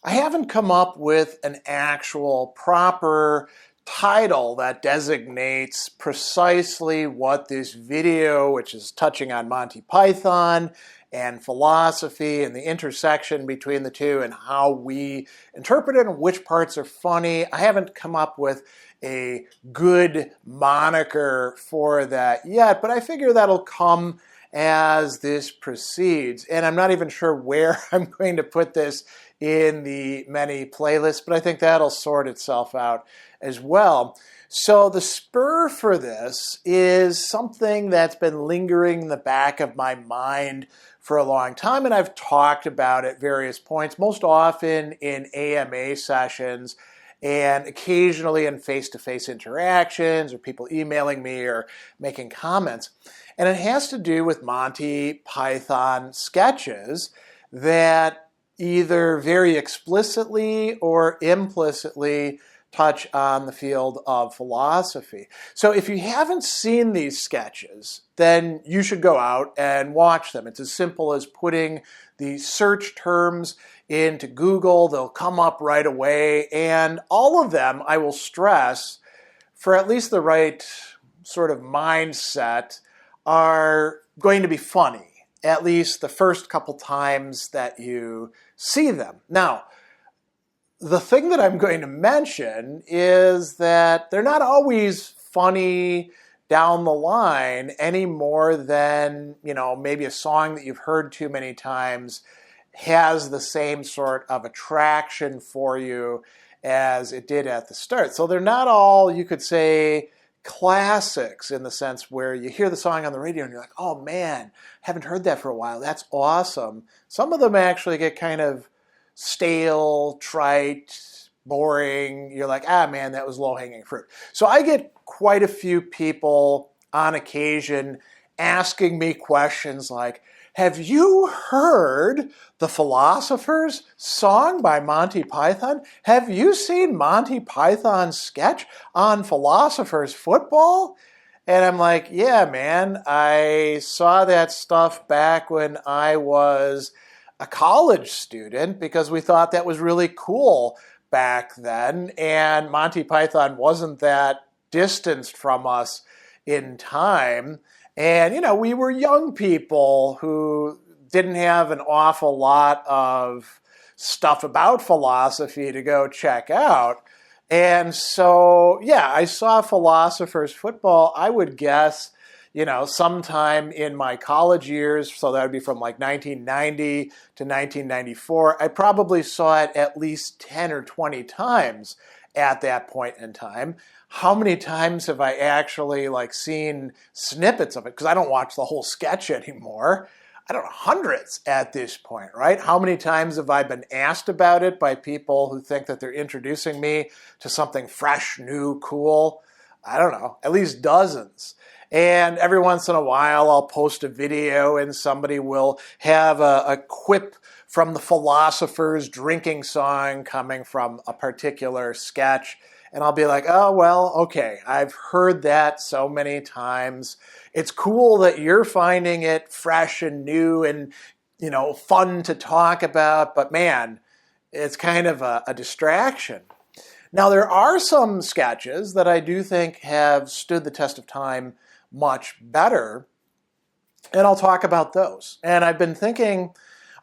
I haven't come up with an actual proper title that designates precisely what this video, which is touching on Monty Python and philosophy and the intersection between the two and how we interpret it and which parts are funny. I haven't come up with a good moniker for that yet, but I figure that'll come as this proceeds. And I'm not even sure where I'm going to put this in the many playlists, but I think that'll sort itself out as well. So the spur for this is something that's been lingering in the back of my mind for a long time, and I've talked about at various points, most often in AMA sessions and occasionally in face-to-face interactions or people emailing me or making comments. And it has to do with Monty Python sketches that either very explicitly or implicitly touch on the field of philosophy. So if you haven't seen these sketches, then you should go out and watch them. It's as simple as putting the search terms into Google. They'll come up right away. And all of them, I will stress, for at least the right sort of mindset, are going to be funny, at least the first couple times that you see them. Now, the thing that I'm going to mention is that they're not always funny down the line any more than, maybe a song that you've heard too many times has the same sort of attraction for you as it did at the start. So they're not all, you could say, classics in the sense where you hear the song on the radio and you're like, oh man, haven't heard that for a while. That's awesome. Some of them actually get kind of stale, trite, boring. You're like, man, that was low-hanging fruit. So I get quite a few people on occasion asking me questions like, have you heard the Philosopher's Song by Monty Python? Have you seen Monty Python's sketch on Philosopher's Football? And I'm like, yeah, man, I saw that stuff back when I was a college student because we thought that was really cool back then. And Monty Python wasn't that distanced from us in time. And, we were young people who didn't have an awful lot of stuff about philosophy to go check out. And so, I saw Philosopher's Football, I would guess, sometime in my college years, so that would be from like 1990 to 1994. I probably saw it at least 10 or 20 times at that point in time. How many times have I actually seen snippets of it? Because I don't watch the whole sketch anymore. I don't know, hundreds at this point, right? How many times have I been asked about it by people who think that they're introducing me to something fresh, new, cool? I don't know, at least dozens. And every once in a while, I'll post a video and somebody will have a quip from the Philosopher's drinking song coming from a particular sketch. And I'll be like, oh, well, okay, I've heard that so many times. It's cool that you're finding it fresh and new and, fun to talk about. But man, it's kind of a distraction. Now, there are some sketches that I do think have stood the test of time much better, and I'll talk about those. And I've been thinking,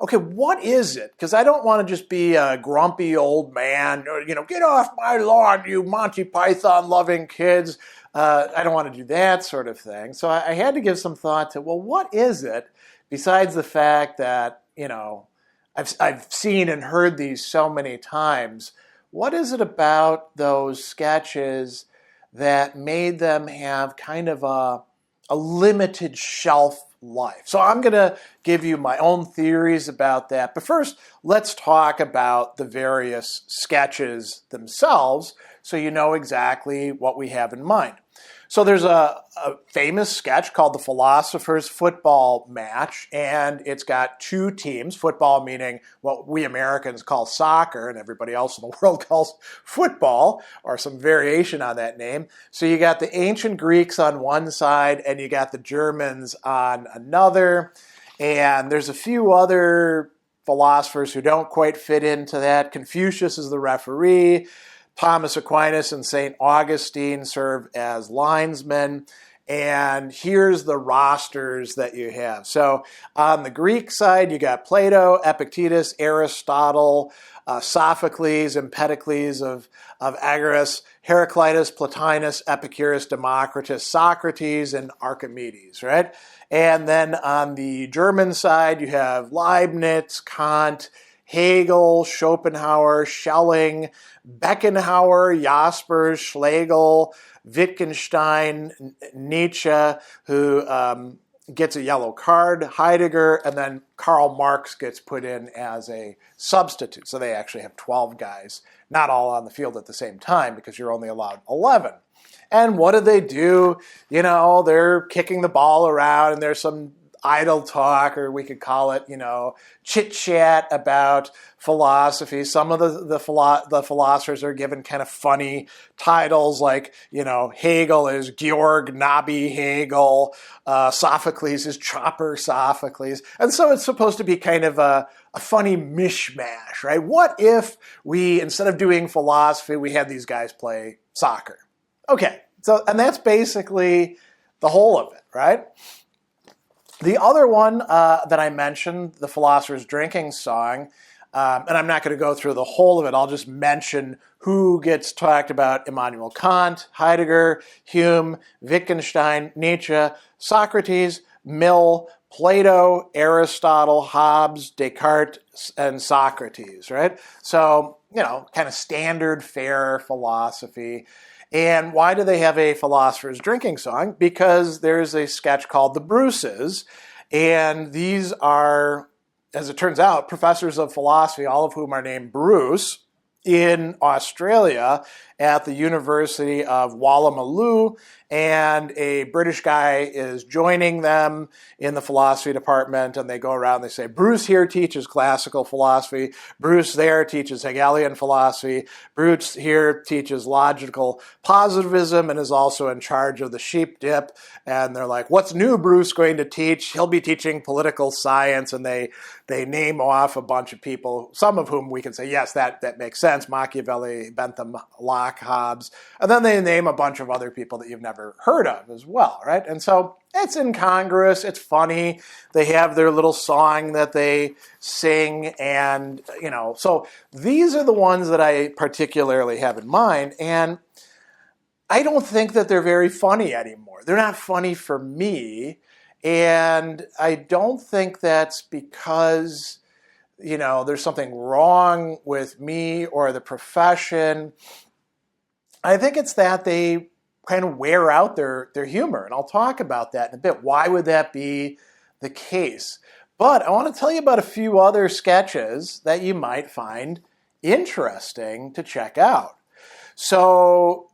okay, what is it? Because I don't want to just be a grumpy old man, or, get off my lawn, you Monty Python loving kids. I don't want to do that sort of thing. So I had to give some thought to, well, what is it besides the fact that, I've seen and heard these so many times. What is it about those sketches that made them have kind of a limited shelf life? So I'm going to give you my own theories about that. But first, let's talk about the various sketches themselves so you know exactly what we have in mind. So there's a famous sketch called the Philosopher's Football Match, and it's got two teams, football meaning what we Americans call soccer and everybody else in the world calls football, or some variation on that name. So you got the ancient Greeks on one side and you got the Germans on another, and there's a few other philosophers who don't quite fit into that. Confucius is the referee. Thomas Aquinas and St. Augustine serve as linesmen. And here's the rosters that you have. So on the Greek side, you got Plato, Epictetus, Aristotle, Sophocles, Empedocles of Agorus, Heraclitus, Plotinus, Epicurus, Democritus, Socrates, and Archimedes, right? And then on the German side, you have Leibniz, Kant, Hegel, Schopenhauer, Schelling, Beckenhauer, Jaspers, Schlegel, Wittgenstein, Nietzsche, who gets a yellow card, Heidegger, and then Karl Marx gets put in as a substitute. So they actually have 12 guys, not all on the field at the same time because you're only allowed 11. And what do they do? You know, they're kicking the ball around and there's some idle talk, or we could call it, chit-chat about philosophy. Some of the philosophers are given kind of funny titles like, Hegel is Georg Nabi Hegel, Sophocles is Chopper Sophocles. And so it's supposed to be kind of a funny mishmash, right? What if we, instead of doing philosophy, we had these guys play soccer? Okay, and that's basically the whole of it, right? The other one that I mentioned, the Philosopher's Drinking Song, and I'm not going to go through the whole of it, I'll just mention who gets talked about: Immanuel Kant, Heidegger, Hume, Wittgenstein, Nietzsche, Socrates, Mill, Plato, Aristotle, Hobbes, Descartes, and Socrates, right? So, kind of standard fare philosophy. And why do they have a philosopher's drinking song? Because there's a sketch called The Bruces, and these are, as it turns out, professors of philosophy, all of whom are named Bruce, in Australia at the University of Woolloomooloo, and a British guy is joining them in the philosophy department, and they go around, they say, Bruce here teaches classical philosophy, Bruce there teaches Hegelian philosophy, Bruce here teaches logical positivism and is also in charge of the sheep dip, and they're like, what's new Bruce going to teach? He'll be teaching political science, and they name off a bunch of people, some of whom we can say, yes, that makes sense, Machiavelli, Bentham, Locke, Hobbes, and then they name a bunch of other people that you've never heard of as well, right? And so it's incongruous, it's funny, they have their little song that they sing, and, so these are the ones that I particularly have in mind, and I don't think that they're very funny anymore. They're not funny for me, and I don't think that's because, there's something wrong with me or the profession. I think it's that they kind of wear out their humor, and I'll talk about that in a bit. Why would that be the case? But I want to tell you about a few other sketches that you might find interesting to check out. So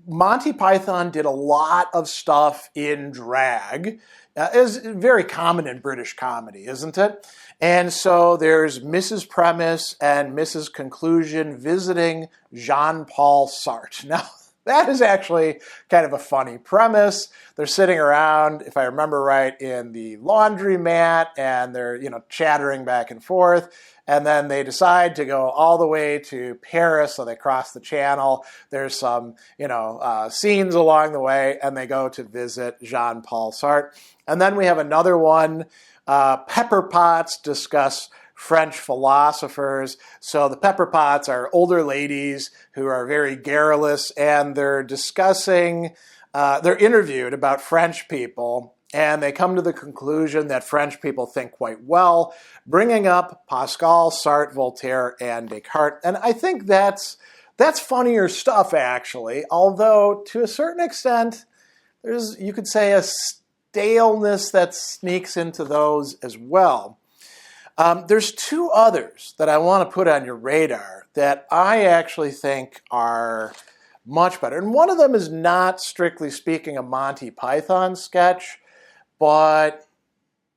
Monty Python did a lot of stuff in drag. Is very common in British comedy, isn't it? And so there's Mrs. Premise and Mrs. Conclusion visiting Jean-Paul Sartre. Now, that is actually kind of a funny premise. They're sitting around, if I remember right, in the laundromat, and they're, chattering back and forth. And then they decide to go all the way to Paris, so they cross the channel. There's some, scenes along the way, and they go to visit Jean-Paul Sartre. And then we have another one, Pepper Pots discuss French philosophers. So the Pepper Pots are older ladies who are very garrulous, and they're discussing, they're interviewed about French people, and they come to the conclusion that French people think quite well, bringing up Pascal, Sartre, Voltaire, and Descartes. And I think that's funnier stuff, actually, although to a certain extent, there's, you could say, a staleness that sneaks into those as well. There's two others that I want to put on your radar that I actually think are much better. And one of them is not, strictly speaking, a Monty Python sketch, but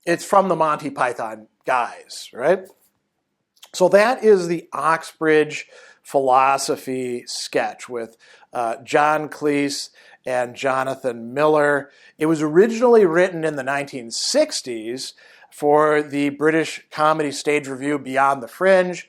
it's from the Monty Python guys, right? So that is the Oxbridge philosophy sketch with John Cleese and Jonathan Miller. It was originally written in the 1960s for the British comedy stage review Beyond the Fringe.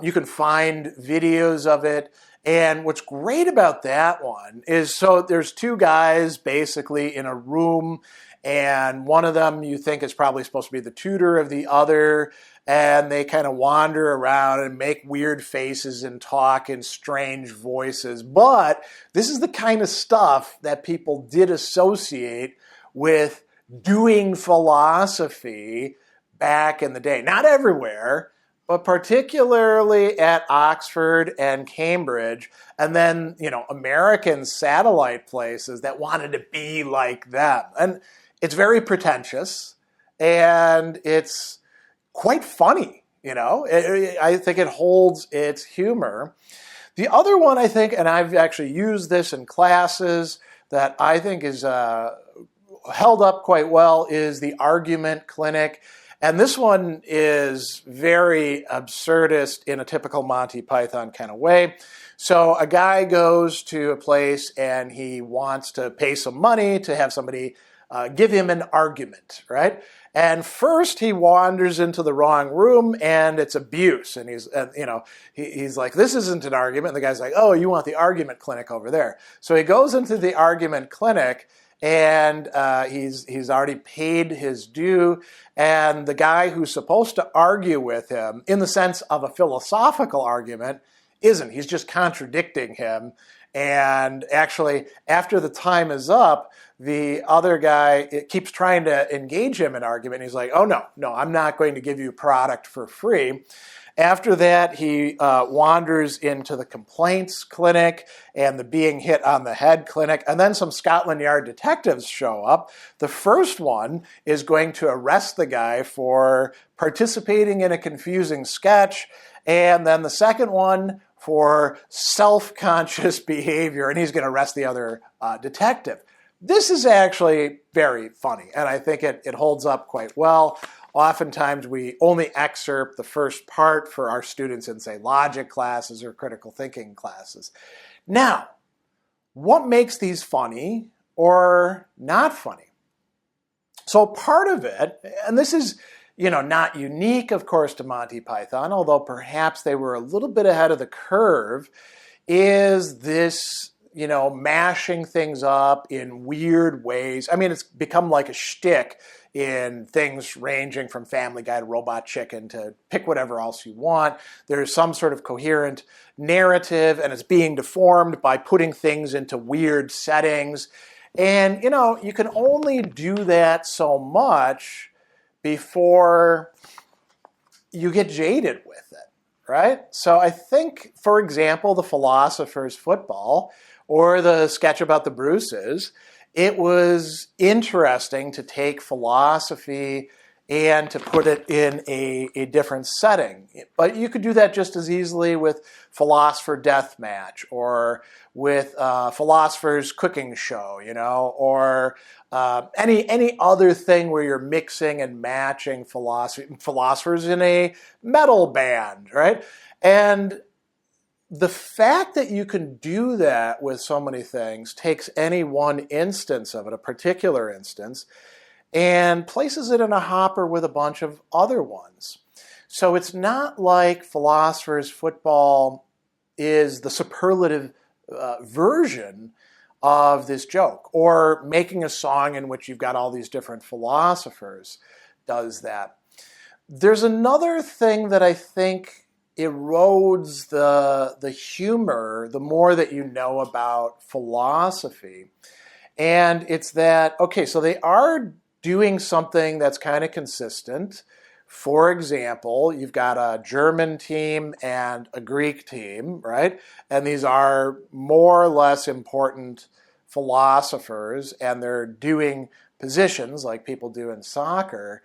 You can find videos of it. And what's great about that one is, so there's two guys basically in a room, and one of them you think is probably supposed to be the tutor of the other, and they kind of wander around and make weird faces and talk in strange voices. But this is the kind of stuff that people did associate with doing philosophy back in the day. Not everywhere, but particularly at Oxford and Cambridge, and then, American satellite places that wanted to be like them. And it's very pretentious, and it's quite funny, I think it holds its humor. The other one, I think, and I've actually used this in classes that I think is held up quite well, is the argument clinic. And this one is very absurdist in a typical Monty Python kind of way. So a guy goes to a place and he wants to pay some money to have somebody give him an argument, right? And first he wanders into the wrong room and it's abuse. And he's like, this isn't an argument. And the guy's like, oh, you want the argument clinic over there. So he goes into the argument clinic, and he's already paid his due, and the guy who's supposed to argue with him in the sense of a philosophical argument isn't. He's just contradicting him. And actually, after the time is up, the other guy keeps trying to engage him in argument. He's like, oh, no, I'm not going to give you product for free. After that, he wanders into the complaints clinic and the being hit on the head clinic, and then some Scotland Yard detectives show up. The first one is going to arrest the guy for participating in a confusing sketch, and then the second one for self-conscious behavior, and he's going to arrest the other detective. This is actually very funny, and I think it holds up quite well. Oftentimes, we only excerpt the first part for our students in, say, logic classes or critical thinking classes. Now, what makes these funny or not funny? So part of it, and this is, not unique, of course, to Monty Python, although perhaps they were a little bit ahead of the curve, is this, mashing things up in weird ways. I mean, it's become like a shtick in things ranging from Family Guy to Robot Chicken to pick whatever else you want. There's some sort of coherent narrative, and it's being deformed by putting things into weird settings. And, you can only do that so much before you get jaded with it, right? So I think, for example, the Philosopher's Football or the sketch about the Bruces, it was interesting to take philosophy and to put it in a different setting. But you could do that just as easily with Philosopher Deathmatch or with Philosopher's Cooking Show, or any other thing where you're mixing and matching philosophers in a metal band, right? And the fact that you can do that with so many things takes any one instance of it, a particular instance, and places it in a hopper with a bunch of other ones. So it's not like Philosopher's Football is the superlative version of this joke, or making a song in which you've got all these different philosophers does that. There's another thing that I think erodes the humor the more that you know about philosophy. And it's that, okay, so they are doing something that's kind of consistent. For example, you've got a German team and a Greek team, right? And these are more or less important philosophers, and they're doing positions like people do in soccer.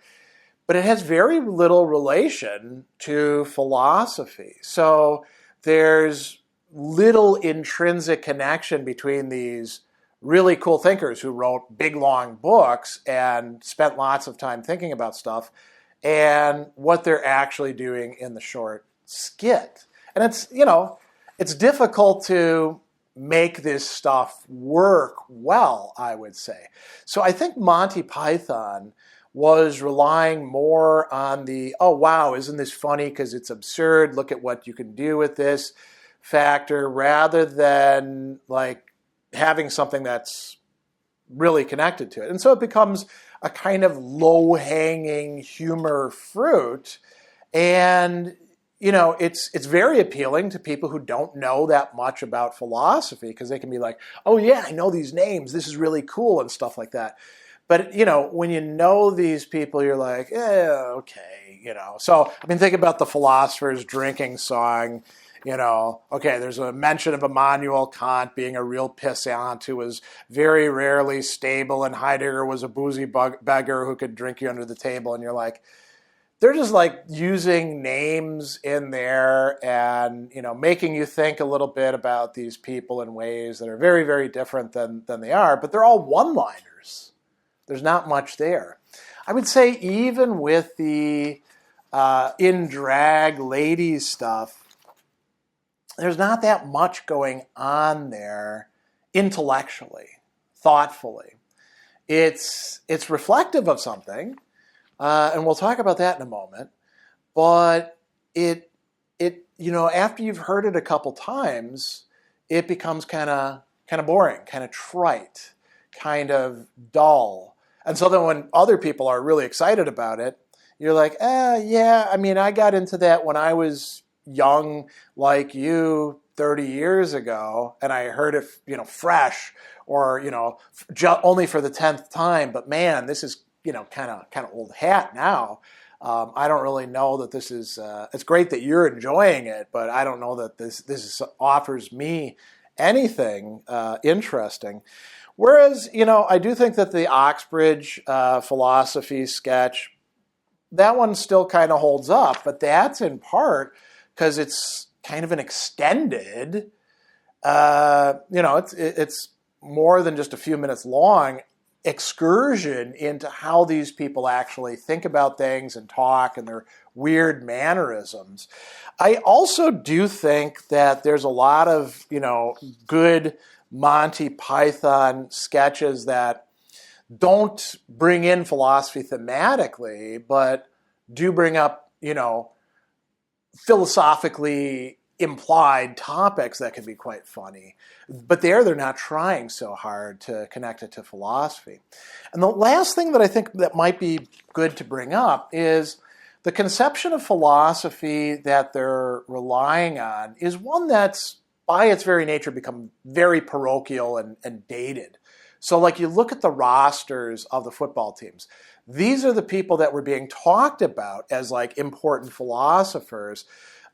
But it has very little relation to philosophy. So there's little intrinsic connection between these really cool thinkers who wrote big, long books and spent lots of time thinking about stuff and what they're actually doing in the short skit. And it's difficult to make this stuff work well, I would say. So I think Monty Python was relying more on the, oh, wow, isn't this funny because it's absurd, look at what you can do with this factor, rather than like having something that's really connected to it. And so it becomes a kind of low-hanging humor fruit. And, it's very appealing to people who don't know that much about philosophy, because they can be like, oh yeah, I know these names, this is really cool and stuff like that. But, when you know these people, you're like, okay, So, think about the Philosopher's Drinking song. Okay, there's a mention of Immanuel Kant being a real pissant who was very rarely stable, and Heidegger was a boozy beggar who could drink you under the table. And you're like, they're just like using names in there and, making you think a little bit about these people in ways that are very, very different than they are. But they're all one-liners. There's not much there. I would say even with the in drag ladies stuff, there's not that much going on there intellectually, thoughtfully. It's reflective of something, and we'll talk about that in a moment. But it after you've heard it a couple times, it becomes kind of boring, kind of trite, kind of dull. And so then when other people are really excited about it, you're like, yeah, I got into that when I was young like you 30 years ago, and I heard it, fresh, or, only for the 10th time. But man, this is, kind of old hat now. I don't really know that this is, it's great that you're enjoying it, but I don't know that this offers me anything interesting. Whereas, I do think that the Oxbridge philosophy sketch, that one still kind of holds up, but that's in part because it's kind of an extended, it's more than just a few minutes long excursion into how these people actually think about things and talk and their weird mannerisms. I also do think that there's a lot of, good Monty Python sketches that don't bring in philosophy thematically, but do bring up, philosophically implied topics that can be quite funny. But they're not trying so hard to connect it to philosophy. And the last thing that I think that might be good to bring up is the conception of philosophy that they're relying on is one that's, by its very nature, become very parochial and dated. So like you look at the rosters of the football teams, these are the people that were being talked about as like important philosophers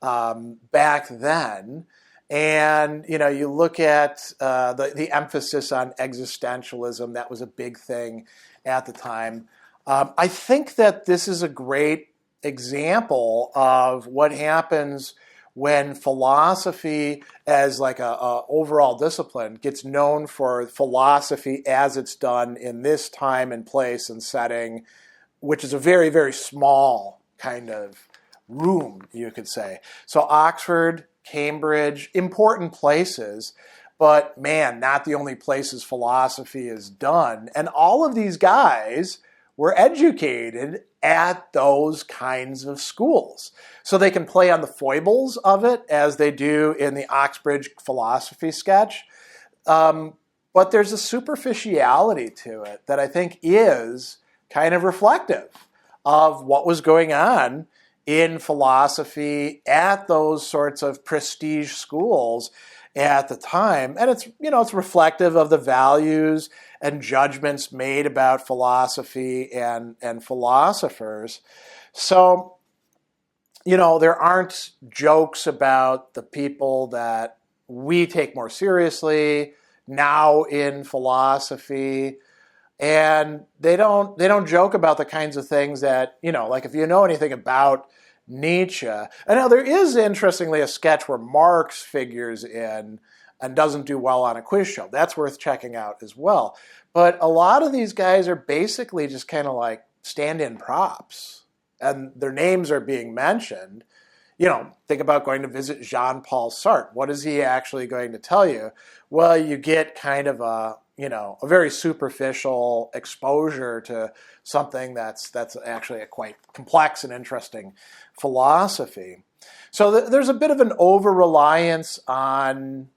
back then. And, you look at the emphasis on existentialism, that was a big thing at the time. I think that this is a great example of what happens when philosophy as like a overall discipline gets known for philosophy as it's done in this time and place and setting, which is a very, very small kind of room, you could say. So Oxford, Cambridge, important places, but man, not the only places philosophy is done. And all of these guys were educated at those kinds of schools. So they can play on the foibles of it as they do in the Oxbridge philosophy sketch. But there's a superficiality to it that I think is kind of reflective of what was going on in philosophy at those sorts of prestige schools at the time. And it's reflective of the values and judgments made about philosophy and philosophers. So, there aren't jokes about the people that we take more seriously now in philosophy. And they don't joke about the kinds of things that, like if you know anything about Nietzsche. And now there is, interestingly, a sketch where Marx figures in and doesn't do well on a quiz show. That's worth checking out as well. But a lot of these guys are basically just kind of like stand-in props. And their names are being mentioned, think about going to visit Jean-Paul Sartre. What is he actually going to tell you? Well, you get kind of a very superficial exposure to something that's actually a quite complex and interesting philosophy. So there's a bit of an over-reliance on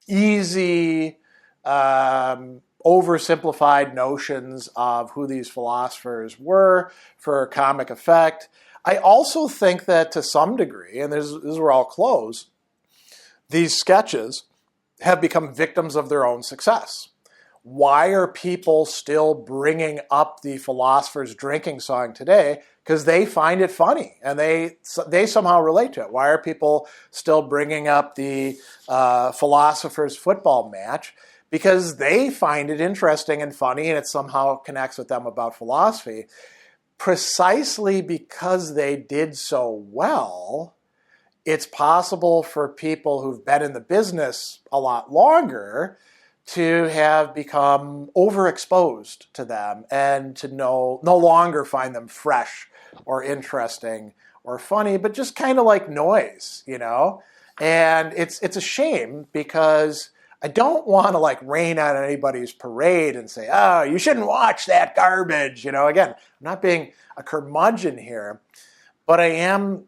easy, oversimplified notions of who these philosophers were for comic effect. I also think that to some degree, and this is where I'll close, these sketches have become victims of their own success. Why are people still bringing up the philosopher's drinking song today? Because they find it funny and they somehow relate to it. Why are people still bringing up the philosopher's football match? Because they find it interesting and funny and it somehow connects with them about philosophy. Precisely because they did so well, it's possible for people who've been in the business a lot longer to have become overexposed to them and to no longer find them fresh or interesting or funny, but just kind of like noise, And it's a shame because I don't want to like rain on anybody's parade and say, oh, you shouldn't watch that garbage. Again, I'm not being a curmudgeon here, but I am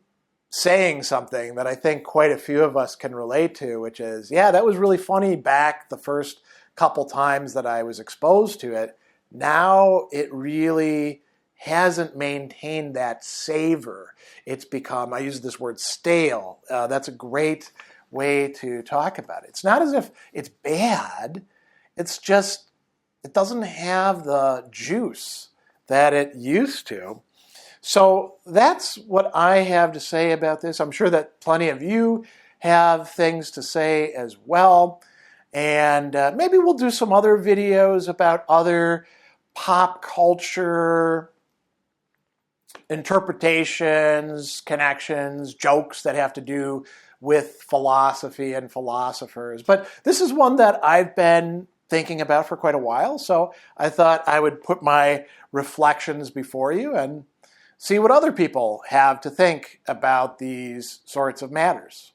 saying something that I think quite a few of us can relate to, which is, yeah, that was really funny back the first couple times that I was exposed to it. Now it really hasn't maintained that savor. It's become, I use this word, stale. That's a great way to talk about it. It's not as if it's bad. It's just, it doesn't have the juice that it used to. So that's what I have to say about this. I'm sure that plenty of you have things to say as well. And maybe we'll do some other videos about other pop culture interpretations, connections, jokes that have to do with philosophy and philosophers. But this is one that I've been thinking about for quite a while, so I thought I would put my reflections before you and see what other people have to think about these sorts of matters.